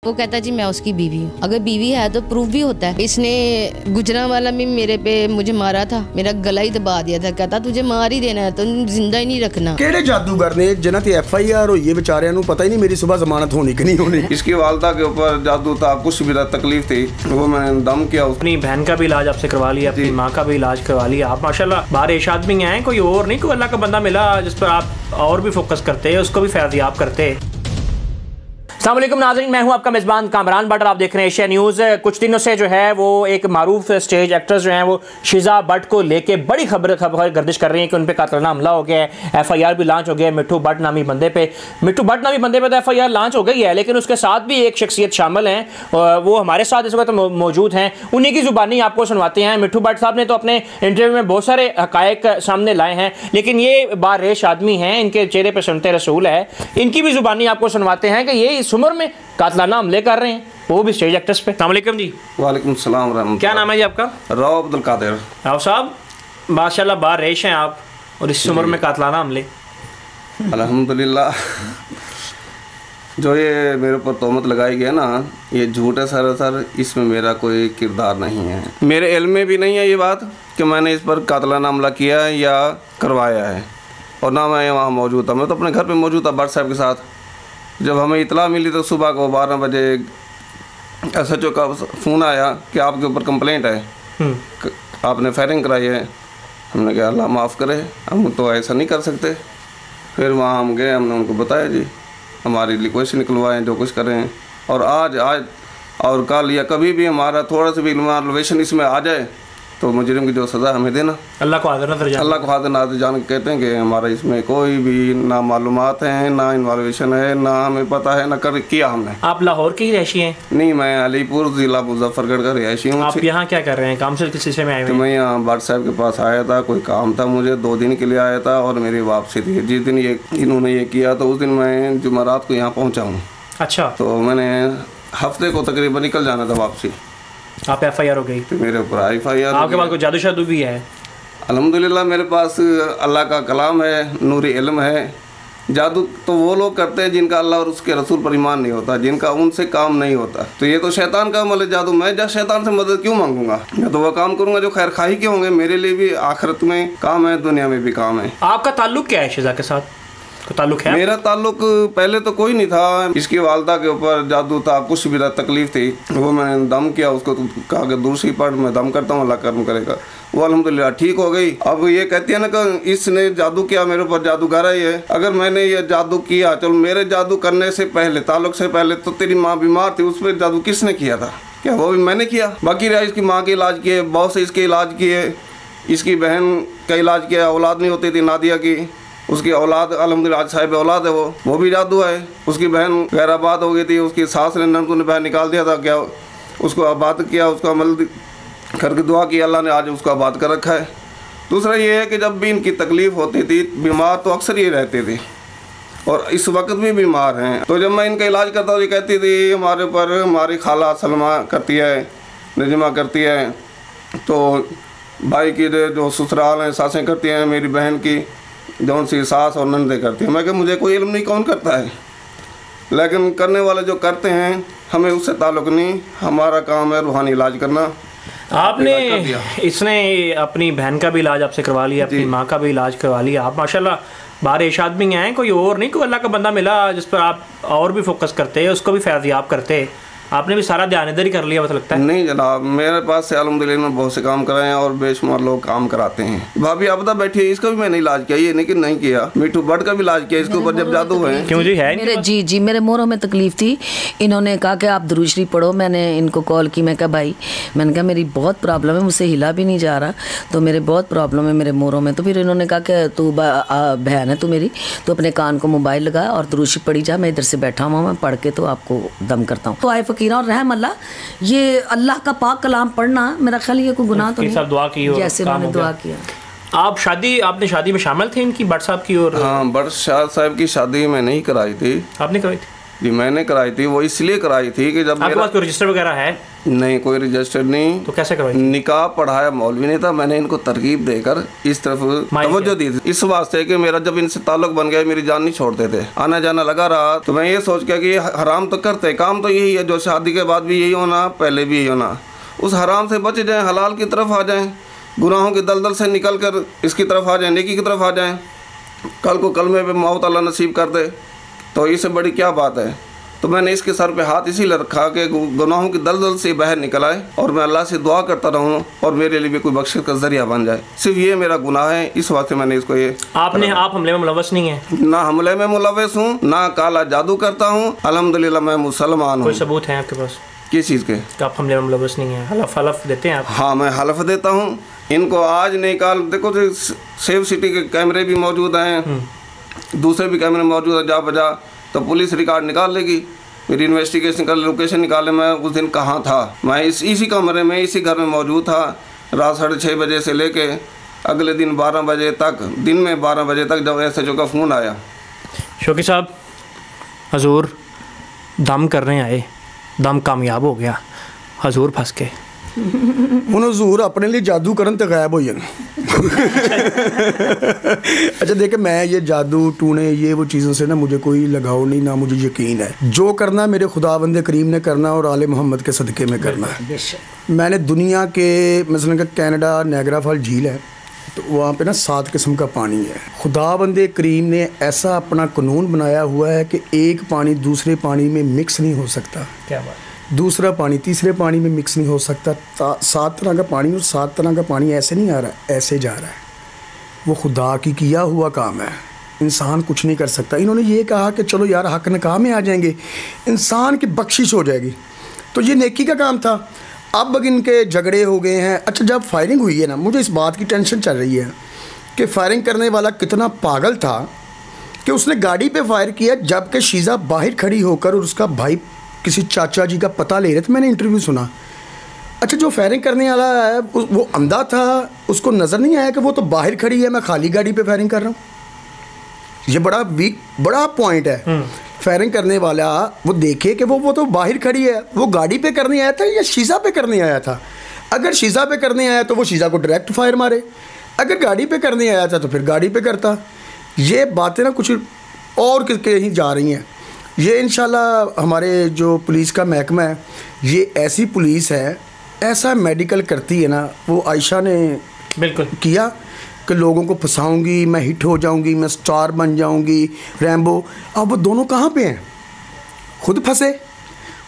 वो कहता जी मैं उसकी बीवी हूँ। अगर बीवी है तो प्रूफ भी होता है। इसने गुजरांवाला में मेरे पे मुझे मारा था, मेरा गला ही दबा दिया था, कहता तुझे मार ही देना है तो जिंदा ही नहीं रखना। केड़े जादूगर ने जिन्हां ते FIR होई है बेचारियां नूं पता ही नहीं मेरी सुबह जमानत होनी कि नहीं होनी। इसकी वालदा के ऊपर जादू था, कुछ भी तकलीफ थी, वो मैंने दम किया। अपनी बहन का भी इलाज आपसे करवा लिया, अपनी माँ का भी इलाज करवा लिया। आप माशाल्लाह बारिश आदमी हैं, कोई और नहीं, कोई अल्लाह का बंदा मिला जिस पर आप और भी फोकस करते हैं, उसको भी फैज़याब करते हैं। अस्सलाम वालेकुम नाज़रीन, मैं हूं आपका मेज़बान कामरान भट्ट, आप देख रहे हैं एशिया न्यूज़। कुछ दिनों से जो है वो एक मारूफ स्टेज एक्ट्रेस जो हैं वो शिज़ा भट्ट को लेके बड़ी खबर गर्दिश कर रही हैं कि उन पर कातलाना हमला हो गया है। FIR भी लॉन्च हो गया है मिट्ठू भट्ट नामी बंदे पे। मिट्ठू भट्ट नामी बंदे पे तो FIR लॉन्च हो गई है, लेकिन उसके साथ भी एक शख्सियत शामिल हैं, वो हमारे साथ इस वक्त मौजूद हैं। उन्हीं की ज़ुबानी आपको सुनवाते हैं। मिट्ठू भट्ट साहब ने तो अपने इंटरव्यू में बहुत सारे हक़ाइक़ सामने लाए हैं, लेकिन ये बारेश आदमी हैं, इनके चेहरे पर सुनते रसूल है। इनकी भी ज़ुबानी आपको सुनवाते हैं कि ये इस उम्र में कातलाना हमले कर रहे हैं, वो भी स्टेज एक्ट्रेस पे। अस्सलाम वालेकुम जी। वालेकुम सलाम रहमतुल्लाह। क्या नाम है जी आपका? राव अब्दुल कादिर। राव साहब माशाल्लाह बारेश हैं आप, और इस उम्र में कातलाना हमले। अल्हम्दुलिल्लाह, जो ये मेरे ऊपर तोहमत लगाई गई है ना, ये झूठ है सरासर, इसमें मेरा कोई किरदार नहीं है। मेरे इल्म में भी नहीं है ये बात कि मैंने इस पर कातलाना हमला किया है या करवाया है, और ना मैं वहाँ मौजूद था। मैं तो अपने घर पे मौजूद था भट्ट साहब के साथ। जब हमें इतला मिली तो सुबह को 12 बजे SHO का फ़ोन आया कि आपके ऊपर कंप्लेंट है, आपने फायरिंग कराई है। हमने कहा अल्लाह माफ़ करे, हम तो ऐसा नहीं कर सकते। फिर वहाँ हम गए, हमने उनको बताया जी हमारी रिक्वेस्ट निकलवाएं, जो कुछ करें, और आज और कल या कभी भी हमारा थोड़ा सा भी इन्वॉल्वेशन इसमें आ जाए तो मुजरिम की जो सज़ा हमें देना। अल्लाह को हाज़िर नज़र जान, अल्लाह को हाज़िर नज़र जान कहते हैं कि हमारा इसमें कोई भी ना मालूमात हैं, ना इन्वॉल्वेशन है, ना हमें पता है, ना कर किया हमने। आप लाहौर की रहशी हैं? नहीं, मैं अलीपुर ज़िला मुजफ्फरगढ़ का रहशी हूँ। आप यहाँ क्या कर रहे हैं, काम से किस सिलसिले में आए हुए हैं? मैं यहाँ भट्ट साहब के पास आया था, कोई काम था मुझे, 2 दिन के लिए आया था, और मेरी वापसी थी। जिस दिन इन्होंने ये किया तो उस दिन मैं जुमेरात को यहाँ पहुँचा हूँ। अच्छा, तो मैंने हफ्ते को तकरीबन निकल जाना था वापसी। आप FIR हो गई? तो मेरे ऊपर FIR। आपके पास कोई जादू शादू भी है? अल्हम्दुलिल्लाह मेरे पास अल्लाह का कलाम है, नूरी इल्म है। जादू तो वो लोग करते हैं जिनका अल्लाह और उसके रसूल पर ईमान नहीं होता, जिनका उनसे काम नहीं होता। तो ये तो शैतान का अमल है जादू। मैं जब शैतान से मदद क्यों मांगूंगा? मैं तो वह काम करूंगा जो खैर खाही के होंगे। मेरे लिए भी आखिरत में काम है, दुनिया में भी काम है। आपका ताल्लुक क्या है शिज़ा के साथ? ताल्लुक है? मेरा ताल्लुक पहले तो कोई नहीं था। इसकी वालदा के ऊपर जादू था, कुछ भी तकलीफ थी, वो मैंने दम किया। उसको तो कहा कि दूसरी पढ़, मैं दम करता हूँ, अल्लाह कर्म करेगा। वो अल्हम्दुलिल्लाह ठीक हो गई। अब ये कहती है ना कि इसने जादू किया, मेरे ऊपर जादूगर है ये। अगर मैंने ये जादू किया, चलो मेरे जादू करने से पहले, ताल्लुक से पहले तो तेरी माँ बीमार थी, उस पर जादू किसने किया था? क्या वो भी मैंने किया? बाकी रहा इसकी माँ के इलाज किए, बहुत से इसके इलाज किए, इसकी बहन का इलाज किया, औलाद नहीं होती थी नादिया की, उसकी औलाद अल्हम्दुलिल्लाह आज साहिब औलाद है। वो भी जादू है। उसकी बहन गैराबाद हो गई थी, उसकी सास ने नंदू ने बहन निकाल दिया था, क्या उसको आबाद किया, उसको अमल करके दुआ की, अल्लाह ने आज उसको आबाद कर रखा है। दूसरा ये है कि जब भी इनकी तकलीफ़ होती थी, बीमार तो अक्सर ये रहते थे, और इस वक्त भी बीमार हैं। तो जब मैं इनका इलाज करता हूँ, ये कहती थी हमारे ऊपर हमारी खाला सलमा करती है, नजमा करती है, तो भाई की जो ससुराल हैं सासें करती हैं, मेरी बहन की जौन सी सास और नंदे करती हैं। मैं कहा मुझे कोई इल्म नहीं कौन करता है, लेकिन करने वाले जो करते हैं हमें उससे ताल्लुक़ नहीं, हमारा काम है रूहानी इलाज करना। आपने इसने अपनी बहन का भी इलाज आपसे करवा लिया, अपनी माँ का भी इलाज करवा लिया। आप माशाल्लाह बारिश आदमी हैं, कोई और नहीं, कोई अल्लाह का बंदा मिला जिस पर आप और भी फोकस करते हैं, उसको भी फैज़याब करते हैं। आपने भी सारा ध्यान इधर ही कर लिया, मतलब लगता है? नहीं जनाब, मेरे पास से अल्हम्दुलिल्लाह बहुत से काम कराए हैं, और बेशुमार लोग काम कराते हैं। भाभी आपदा बैठी है, इसका भी मैंने इलाज किया, ये नहीं किया। मिट्ठू भट्ट का भी इलाज किया, इसके ऊपर जब जादू है। क्यों जी है? मेरे मोरों में तकलीफ थी। इन्होंने कहा कि आप दुरूद शरीफ पढ़ो। मैंने इनको कॉल की, मैं कहा भाई, मैंने कहा मेरी बहुत प्रॉब्लम है, मुझसे हिला भी नहीं जा रहा, तो मेरे बहुत प्रॉब्लम है मेरे मोरों में। तो फिर इन्होंने कहा कि तू बहन है तू मेरी, तो अपने कान को मोबाइल लगा और दुरूद शरीफ पढ़ी जा, मैं इधर से बैठा हुआ, मैं पढ़ के तो आपको दम करता हूँ। तो आए फ़कीरा और रहम अल्लाह, ये अल्लाह का पाक कलाम पढ़ना मेरा ख्याल ये कोई गुनाह तो नहीं। दुआ की और जैसे उन्होंने दुआ किया। आप आपने शादी में शामिल थे इनकी, भट्ट साहब की? और हाँ, भट्ट साहब की शादी में नहीं कराई थी। आपने कराई थी? जी मैंने कराई थी, वो इसलिए कराई थी कि जब आपके पास कोई रजिस्टर वगैरह है? नहीं, कोई रजिस्टर नहीं। तो कैसे करवाई? निकाह पढ़ाया मौलवी ने था, मैंने इनको तरकीब देकर इस तरफ तवज्जो दी थी, इस वास्ते कि मेरा जब इनसे ताल्लुक बन गया मेरी जान नहीं छोड़ते थे, आना जाना लगा रहा। तो मैं ये सोच के कि हराम तो करते, काम तो यही है जो शादी के बाद भी यही होना, पहले भी यही होना, उस हराम से बच जाएं, हलाल की तरफ आ जाएं, गुनाहों की दलदल से निकल कर इसकी तरफ आ जाएं, नेकी की तरफ आ जाएं। कल को कलमे पे मौत अल्लाह नसीब कर दे तो इससे बड़ी क्या बात है। तो मैंने इसके सर पे हाथ इसीलिए रखा कि गुनाहों की दलदल से बाहर निकल आए और मैं अल्लाह से दुआ करता रहूं और मेरे लिए भी कोई बख्शिश का जरिया बन जाए। सिर्फ ये मेरा गुनाह है, इस वास्ते मैंने इसको ये। आप हमले में मुलव्वस नहीं है? ना हमले में मुलव्वस हूँ, ना काला जादू करता हूँ, अल्हम्दुलिल्लाह मैं मुसलमान हूँ। कोई सबूत है आपके पास किस चीज़ के? आप हमले में मुलव्वस नहीं है? हलफ देते हैं आप? हाँ, मैं हलफ देता हूँ। इनको आज निकाल, देखो सेफ सिटी के कैमरे भी मौजूद हैं, दूसरे भी कैमरे मौजूद हैं, जा बजा तो पुलिस रिकॉर्ड निकाल लेगी, मेरी इन्वेस्टिगेशन कर, लोकेशन निकाले मैं उस दिन कहाँ था। मैं इसी कमरे में, इसी घर में मौजूद था रात 6:30 बजे से लेके अगले दिन 12 बजे तक, दिन में 12 बजे तक जब SHO का फ़ोन आया। शौकी साहब, हजूर दम करने आए, दम कामयाब हो गया, हजूर फंस के ਹੁਣ हजूर अपने लिए जादू करन तो गायब हो जाए। अच्छा देखे, मैं ये जादू टूने ये वो चीज़ों से ना मुझे कोई लगाव नहीं, ना मुझे यकीन है। जो करना मेरे खुदावंद करीम ने करना और आले मोहम्मद के सदक़े में करना है। मैंने दुनिया के मसलन कनाडा नायग्रा फॉल झील है, तो वहाँ पे ना 7 किस्म का पानी है। खुदावंद करीम ने ऐसा अपना कानून बनाया हुआ है कि एक पानी दूसरे पानी में मिक्स नहीं हो सकता। क्या बात? दूसरा पानी तीसरे पानी में मिक्स नहीं हो सकता। 7 तरह का पानी और 7 तरह का पानी ऐसे नहीं आ रहा, ऐसे जा रहा है। वो खुदा की किया हुआ काम है, इंसान कुछ नहीं कर सकता। इन्होंने ये कहा कि चलो यार हक निकाह में आ जाएंगे, इंसान की बख्शिश हो जाएगी, तो ये नेकी का काम था। अब इनके झगड़े हो गए हैं। अच्छा, जब फायरिंग हुई है ना, मुझे इस बात की टेंशन चल रही है कि फायरिंग करने वाला कितना पागल था कि उसने गाड़ी पे फायर किया, जबकि शीज़ा बाहर खड़ी होकर और उसका भाई किसी चाचा जी का पता ले रहे थे। मैंने इंटरव्यू सुना। अच्छा, जो फायरिंग करने वाला है वो अंधा था, उसको नज़र नहीं आया कि वो तो बाहर खड़ी है, मैं खाली गाड़ी पे फायरिंग कर रहा हूँ। ये बड़ा पॉइंट है। फायरिंग करने वाला वो देखे कि वो तो बाहर खड़ी है, वो गाड़ी पे करने आया था या शीज़ा पे करने आया था। अगर शीज़ा पे करने आया तो वो शीज़ा को डायरेक्ट फायर मारे, अगर गाड़ी पे करने आया था तो फिर गाड़ी पे करता। ये बातें ना कुछ और कहीं जा रही हैं। ये इंशाल्लाह हमारे जो पुलिस का महकमा है, ये ऐसी पुलिस है, ऐसा मेडिकल करती है ना। वो आयशा ने बिल्कुल किया कि लोगों को फंसाऊंगी, मैं हिट हो जाऊंगी, मैं स्टार बन जाऊंगी, रैम्बो। अब वो दोनों कहाँ पे हैं? खुद फंसे,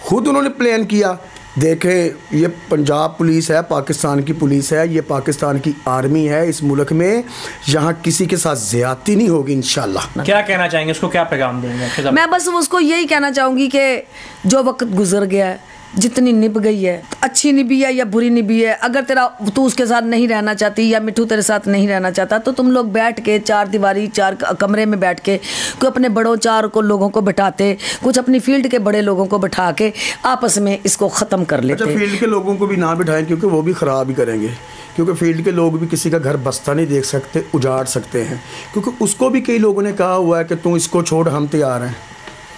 खुद उन्होंने प्लान किया। देखें, ये पंजाब पुलिस है, पाकिस्तान की पुलिस है, ये पाकिस्तान की आर्मी है। इस मुल्क में यहाँ किसी के साथ ज़्यादती नहीं होगी इंशाल्लाह। क्या कहना चाहेंगे, उसको क्या पैगाम देंगे? मैं बस उसको यही कहना चाहूँगी कि जो वक्त गुजर गया है, जितनी निभ गई है, अच्छी निभी है या बुरी निभी है, अगर तू उसके साथ नहीं रहना चाहती या मिठू तेरे साथ नहीं रहना चाहता, तो तुम लोग बैठ के 4 दीवारी 4 कमरे में बैठ के कोई अपने बड़ों 4 लोगों को बिठाते, कुछ अपनी फील्ड के बड़े लोगों को बिठा के आपस में इसको ख़त्म कर लेते। अच्छा, फील्ड के लोगों को भी ना बिठाएं, क्योंकि वो भी ख़राब ही करेंगे। क्योंकि फील्ड के लोग भी किसी का घर बस्ता नहीं देख सकते, उजाड़ सकते हैं। क्योंकि उसको भी कई लोगों ने कहा हुआ है कि तू इसको छोड़, हम तैयार हैं।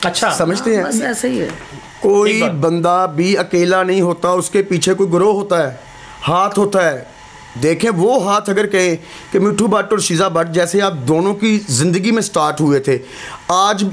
अच्छा, समझते हैं? बस ऐसे ही है। कोई बंदा भी अकेला नहीं होता, उसके पीछे कोई ग्रोह होता है, हाथ होता है। देखें, वो हाथ अगर कहे कि मिठू भट्ट और शीज़ा भट्ट जैसे आप दोनों की ज़िंदगी में स्टार्ट हुए थे, आज